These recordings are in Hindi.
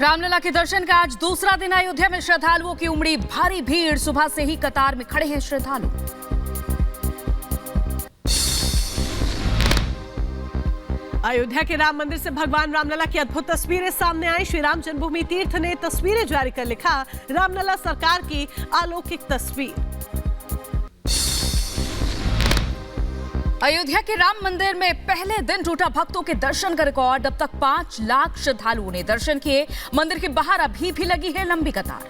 रामलला के दर्शन का आज दूसरा दिन अयोध्या में श्रद्धालुओं की उमड़ी भारी भीड़। सुबह से ही कतार में खड़े हैं श्रद्धालु। अयोध्या के राम मंदिर से भगवान रामलला की अद्भुत तस्वीरें सामने आई। श्री राम जन्मभूमि तीर्थ ने तस्वीरें जारी कर लिखा, रामलला सरकार की अलौकिक तस्वीर। अयोध्या के राम मंदिर में पहले दिन टूटा भक्तों के दर्शन का रिकॉर्ड। अब तक 5 लाख श्रद्धालुओं ने दर्शन किए। मंदिर के बाहर अभी भी लगी है लंबी कतार।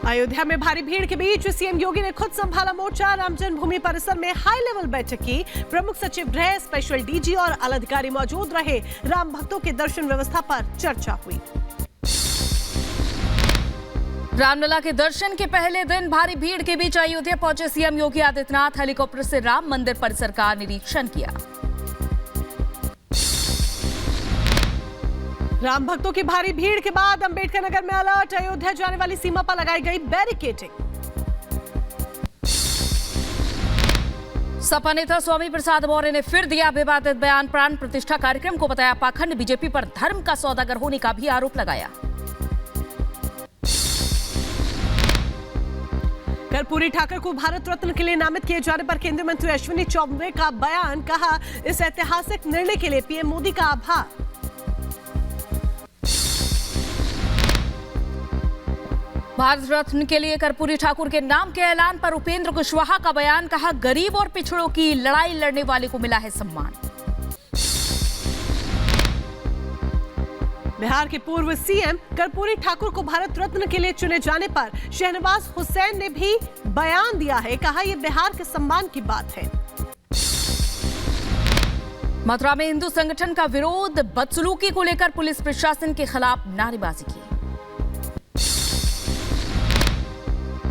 अयोध्या में भारी भीड़ के बीच सीएम योगी ने खुद संभाला मोर्चा। राम जन्मभूमि परिसर में हाई लेवल बैठक की। प्रमुख सचिव गृह, स्पेशल डीजी और आला अधिकारी मौजूद रहे। राम भक्तों के दर्शन व्यवस्था पर चर्चा हुई। रामलला के दर्शन के पहले दिन भारी भीड़ के बीच अयोध्या पहुंचे सीएम योगी आदित्यनाथ। हेलीकॉप्टर से राम मंदिर परिसर का निरीक्षण किया। राम भक्तों की भारी भीड़ के बाद अंबेडकर नगर में अलर्ट। अयोध्या जाने वाली सीमा पर लगाई गई बैरिकेडिंग। सपा नेता स्वामी प्रसाद मौर्य ने फिर दिया विवादित बयान। प्राण प्रतिष्ठा कार्यक्रम को बताया पाखंड। बीजेपी पर धर्म का सौदागर होने का भी आरोप लगाया। कर्पूरी ठाकुर को भारत रत्न के लिए नामित किए जाने पर केंद्रीय मंत्री अश्विनी चौबे का बयान। कहा, इस ऐतिहासिक निर्णय के लिए पीएम मोदी का आभार। भारत रत्न के लिए कर्पूरी ठाकुर के नाम के ऐलान पर उपेंद्र कुशवाहा का बयान। कहा, गरीब और पिछड़ों की लड़ाई लड़ने वाले को मिला है सम्मान। बिहार के पूर्व सीएम कर्पूरी ठाकुर को भारत रत्न के लिए चुने जाने पर शहनवाज हुसैन ने भी बयान दिया है। कहा, यह बिहार के सम्मान की बात है। मथुरा में हिंदू संगठन का विरोध। बदसलूकी को लेकर पुलिस प्रशासन के खिलाफ नारेबाजी की।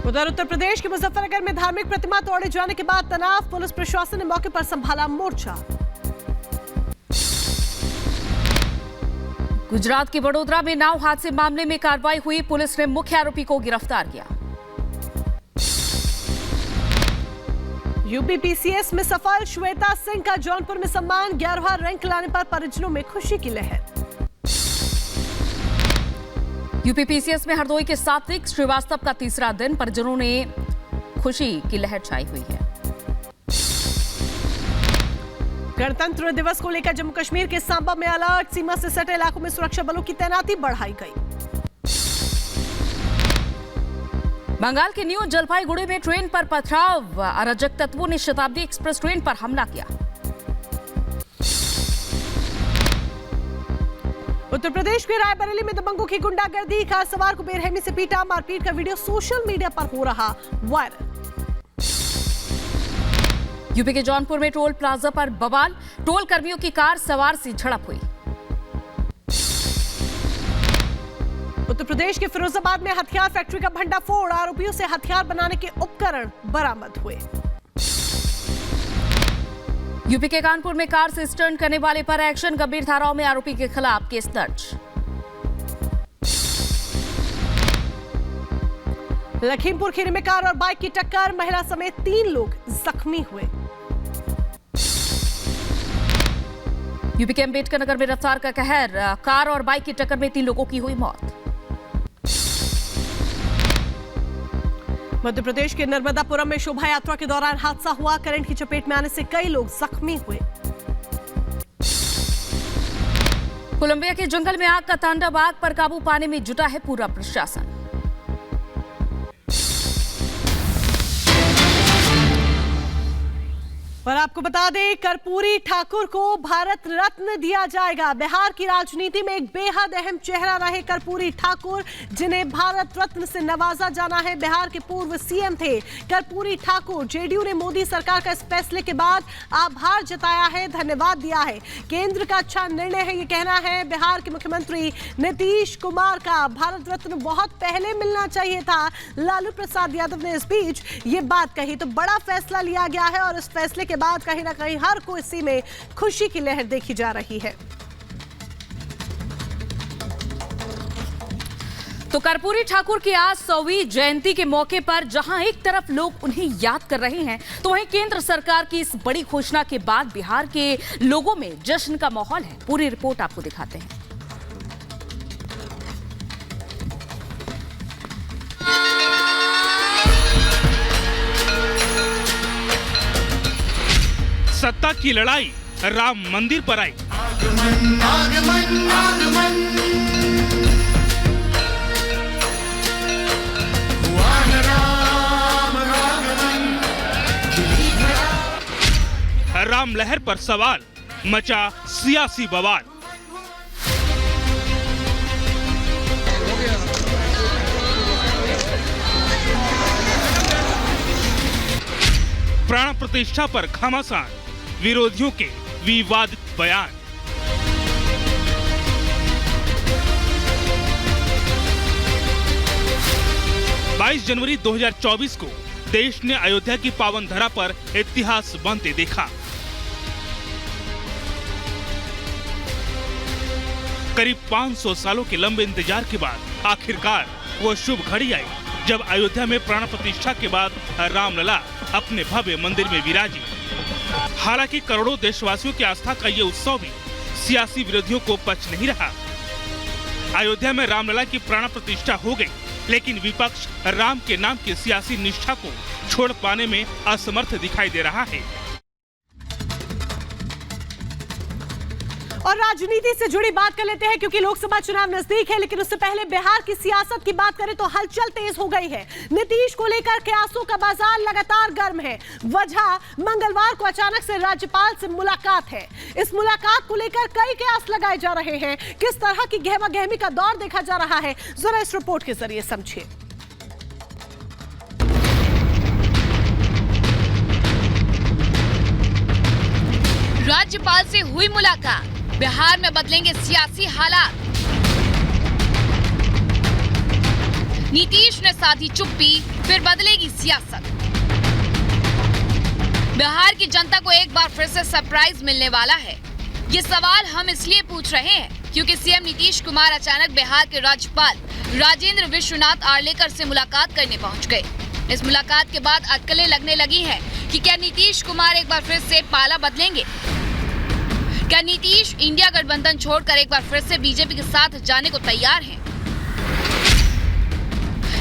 उधर उत्तर प्रदेश के मुजफ्फरनगर में धार्मिक प्रतिमा तोड़े जाने के बाद तनाव। पुलिस प्रशासन ने मौके पर संभाला मोर्चा। गुजरात के वडोदरा में नाव हादसे मामले में कार्रवाई हुई। पुलिस ने मुख्य आरोपी को गिरफ्तार किया। यूपी पीसीएस में सफल। श्वेता सिंह का जौनपुर में सम्मान। 11वां रैंक लाने पर परिजनों में खुशी की लहर। यूपी पीसीएस में हरदोई के सात्विक श्रीवास्तव का तीसरा दिन। परिजनों ने खुशी की लहर छाई हुई है। गणतंत्र दिवस को लेकर जम्मू कश्मीर के सांबा में अलर्ट। सीमा से सटे इलाकों में सुरक्षा बलों की तैनाती बढ़ाई गई। बंगाल के न्यू जलपाईगुड़ी में ट्रेन पर पथराव। अराजक तत्वों ने शताब्दी एक्सप्रेस ट्रेन पर हमला किया। उत्तर प्रदेश के रायबरेली में दबंगों की गुंडागर्दी। कार सवार को बेरहमी से पीटा। मारपीट का वीडियो सोशल मीडिया पर हो रहा वायरल। यूपी के जौनपुर में टोल प्लाजा पर बवाल। टोल कर्मियों की कार सवार से झड़प हुई। उत्तर प्रदेश के फिरोजाबाद में हथियार फैक्ट्री का भंडाफोड़। आरोपियों से हथियार बनाने के उपकरण बरामद हुए। यूपी के कानपुर में कार से स्टंट करने वाले पर एक्शन। गंभीर धाराओं में आरोपी के खिलाफ केस दर्ज। लखीमपुर खीरी में कार और बाइक की टक्कर। महिला समेत 3 लोग जख्मी हुए। यूपी के अंबेडकर नगर में रफ्तार का कहर। कार और बाइक की टक्कर में 3 लोगों की हुई मौत। मध्य प्रदेश के नर्मदापुरम में शोभा यात्रा के दौरान हादसा हुआ। करंट की चपेट में आने से कई लोग जख्मी हुए। कोलंबिया के जंगल में आग का तांडव। आग पर काबू पाने में जुटा है पूरा प्रशासन। और आपको बता दें, कर्पूरी ठाकुर को भारत रत्न दिया जाएगा। बिहार की राजनीति में एक बेहद अहम चेहरा रहे कर्पूरी ठाकुर, जिन्हें भारत रत्न से नवाजा जाना है। बिहार के पूर्व सीएम थे कर्पूरी ठाकुर। जेडीयू ने मोदी सरकार का इस फैसले के बाद आभार जताया है, धन्यवाद दिया है। केंद्र का अच्छा निर्णय है, ये कहना है बिहार के मुख्यमंत्री नीतीश कुमार का। भारत रत्न बहुत पहले मिलना चाहिए था। लालू प्रसाद यादव ने इस बीच ये बात कही। तो बड़ा फैसला लिया गया है और इस फैसले के बाद कहीं ना कहीं हर कोई इसी में खुशी की लहर देखी जा रही है। तो कर्पूरी ठाकुर की आज 100वीं जयंती के मौके पर जहां एक तरफ लोग उन्हें याद कर रहे हैं, तो वहीं केंद्र सरकार की इस बड़ी घोषणा के बाद बिहार के लोगों में जश्न का माहौल है। पूरी रिपोर्ट आपको दिखाते हैं। सत्ता की लड़ाई राम मंदिर पर आई। आगमन आगमन आगमन हुआ है राम आगमन। राम लहर पर सवाल, मचा सियासी बवाल। प्राण प्रतिष्ठा पर घमासान, विरोधियों के विवादित बयान। बाईस जनवरी 2024 को देश ने अयोध्या की पावन धरा पर इतिहास बनते देखा। करीब 500 सालों के लंबे इंतजार के बाद आखिरकार वो शुभ घड़ी आई जब अयोध्या में प्राण प्रतिष्ठा के बाद रामलला अपने भव्य मंदिर में विराजी। हालांकि करोड़ों देशवासियों की आस्था का ये उत्सव भी सियासी विरोधियों को पच नहीं रहा। अयोध्या में रामलला की प्राण प्रतिष्ठा हो गई, लेकिन विपक्ष राम के नाम की सियासी निष्ठा को छोड़ पाने में असमर्थ दिखाई दे रहा है। और राजनीति से जुड़ी बात कर लेते हैं, क्योंकि लोकसभा चुनाव नजदीक है। लेकिन उससे पहले बिहार की सियासत की बात करें तो हलचल तेज हो गई है। नीतीश को लेकर कयासों का बाजार लगातार गर्म है। वजह मंगलवार को अचानक से राज्यपाल से मुलाकात है। इस मुलाकात को लेकर कई कयास लगाए जा रहे हैं। किस तरह की गहमा-गहमी का दौर देखा जा रहा है, जरा इस रिपोर्ट के जरिए समझिए। राज्यपाल से हुई मुलाकात, बिहार में बदलेंगे सियासी हालात। नीतीश ने साधी चुप्पी, फिर बदलेगी सियासत। बिहार की जनता को एक बार फिर से सरप्राइज मिलने वाला है। ये सवाल हम इसलिए पूछ रहे हैं क्योंकि सीएम नीतीश कुमार अचानक बिहार के राज्यपाल राजेंद्र विश्वनाथ आर्लेकर से मुलाकात करने पहुंच गए। इस मुलाकात के बाद अटकलें लगने लगी हैं कि क्या नीतीश कुमार एक बार फिर से पाला बदलेंगे। क्या नीतीश इंडिया गठबंधन छोड़कर एक बार फिर से बीजेपी के साथ जाने को तैयार हैं?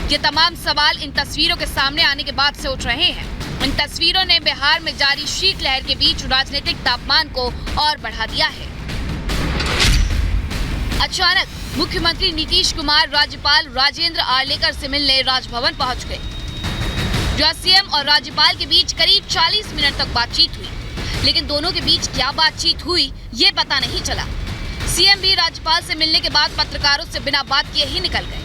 ये तमाम सवाल इन तस्वीरों के सामने आने के बाद से उठ रहे हैं। इन तस्वीरों ने बिहार में जारी शीतलहर के बीच राजनीतिक तापमान को और बढ़ा दिया है। अचानक मुख्यमंत्री नीतीश कुमार राज्यपाल राजेंद्र आर्लेकर से मिलने राजभवन पहुंच गए, जहां सीएम और राज्यपाल के बीच करीब 40 मिनट तक बातचीत हुई। लेकिन दोनों के बीच क्या बातचीत हुई ये पता नहीं चला। सीएम भी राज्यपाल से मिलने के बाद पत्रकारों से बिना बात किए ही निकल गए।